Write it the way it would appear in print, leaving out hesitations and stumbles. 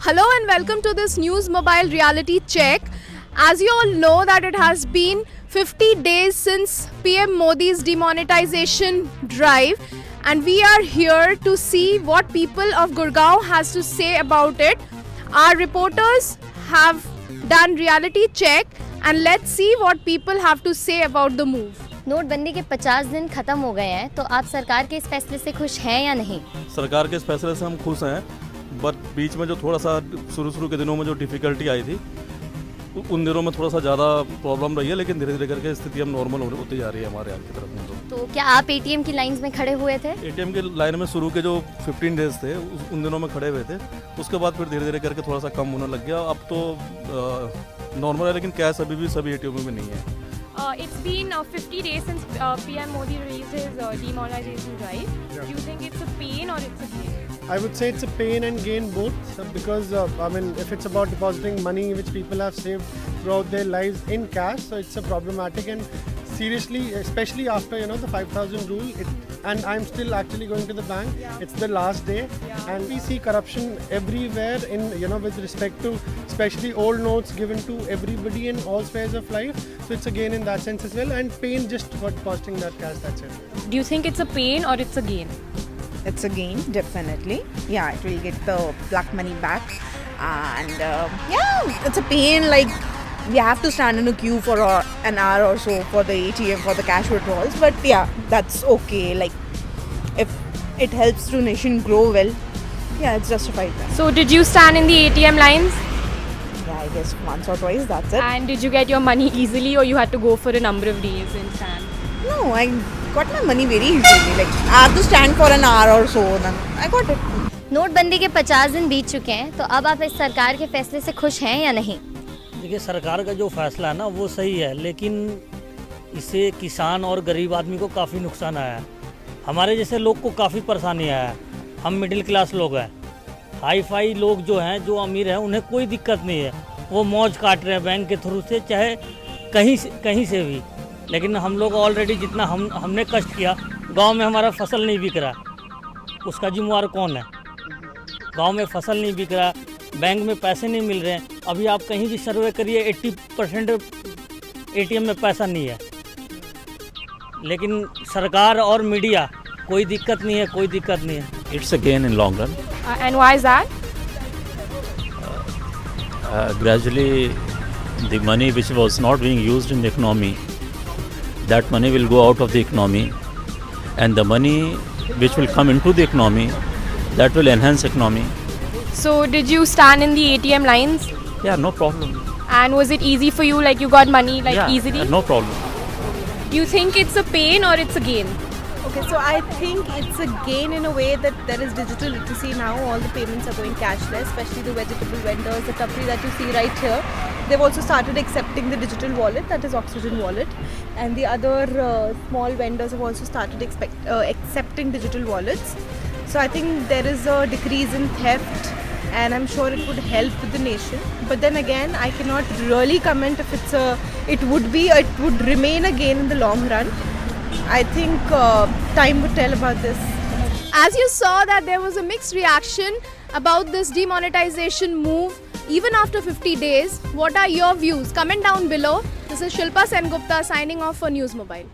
Hello and welcome to this News Mobile reality check. As you all know that it has been 50 days since PM Modi's demonetization drive, and we are here to see what people of Gurgaon has to say about it. Our reporters have done reality check and let's see what people have to say about the move. नोटबंदी के 50 दिन खत्म हो गए हैं, तो आप सरकार के इस फैसले से खुश हैं या नहीं? सरकार के इस फैसले से हम खुश हैं, बट बीच में जो थोड़ा सा शुरू के दिनों में जो डिफ़िकल्टी आई थी उन दिनों में थोड़ा सा ज़्यादा प्रॉब्लम रही है, लेकिन धीरे धीरे करके स्थिति अब नॉर्मल होती जा रही है हमारे यहाँ की तरफ में। तो क्या आप एटीएम की लाइंस में खड़े हुए थे? एटीएम के लाइन में शुरू के जो 15 डेज थे उन दिनों में खड़े हुए थे, उसके बाद फिर धीरे धीरे करके थोड़ा सा कम होने लग गया। अब तो नॉर्मल है, लेकिन कैश अभी भी सभी एटीएम में नहीं है। It's been 50 days since PM Modi released his demonetization drive. Yeah. Do you think it's a pain or it's a gain? I would say it's a pain and gain both, because if it's about depositing money which people have saved throughout their lives in cash, so it's a problematic. And seriously, especially after the 5,000 rule, and I'm still actually going to the bank. Yeah. It's the last day, and we see corruption everywhere in with respect to especially old notes given to everybody in all spheres of life. So it's a gain in that sense as well, and pain just for depositing that cash. That's it. Do you think it's a pain or it's a gain? It's a gain, definitely. Yeah, it will get the black money back, and it's a pain. Like, we have to stand in a queue for an hour or so for the ATM for the cash withdrawals. But yeah, that's okay. Like, if it helps to nation grow well, yeah, it's justified. So did you stand in the ATM lines? Yeah, I guess once or twice, that's it. And did you get your money easily, or you had to go for a number of days and stand? No, I got my money very easily. Like, I have to stand for an hour or so, then I got it. नोटबंदी के 50 दिन बीत चुके हैं, तो अब आप इस सरकार के फैसले से खुश हैं या नहीं? देखिए, सरकार का जो फैसला है ना वो सही है, लेकिन इससे किसान और गरीब आदमी को काफ़ी नुकसान आया है। हमारे जैसे लोग को काफ़ी परेशानी आया है। हम मिडिल क्लास लोग हैं, हाई फाई लोग जो हैं, जो अमीर हैं, उन्हें कोई दिक्कत नहीं है। वो मौज काट रहे हैं बैंक के थ्रू से, चाहे कहीं से भी। लेकिन हम लोग ऑलरेडी जितना हमने कष्ट किया, गांव में हमारा फसल नहीं बिक रहा, उसका जिम्मेवार कौन है? गांव में फसल नहीं बिक रहा, बैंक में पैसे नहीं मिल रहे हैं। अभी आप कहीं भी सर्वे करिए, 80% एटीएम में पैसा नहीं है। लेकिन सरकार और मीडिया, कोई दिक्कत नहीं है, कोई दिक्कत नहीं है। It's a gain in long run. And why is that? Gradually, the money which was not being used in the economy, that money will go out of the economy, and the money which will come into the economy, that will enhance economy. So did you stand in the ATM lines? Yeah, no problem. And was it easy for you? Like, you got money easily? No problem. Do you think it's a pain or it's a gain? Okay, so I think it's a gain in a way that there is digital literacy now. All the payments are going cashless, especially the vegetable vendors, the tapri that you see right here. They've also started accepting the digital wallet, that is Oxygen Wallet. And the other small vendors have also started accepting digital wallets. So I think there is a decrease in theft, and I'm sure it would help the nation. But then again, I cannot really comment if it would remain a gain in the long run. I think time would tell about this. As you saw that there was a mixed reaction about this demonetization move even after 50 days. What are your views? Comment down below. This is Shilpa Sengupta signing off for News Mobile.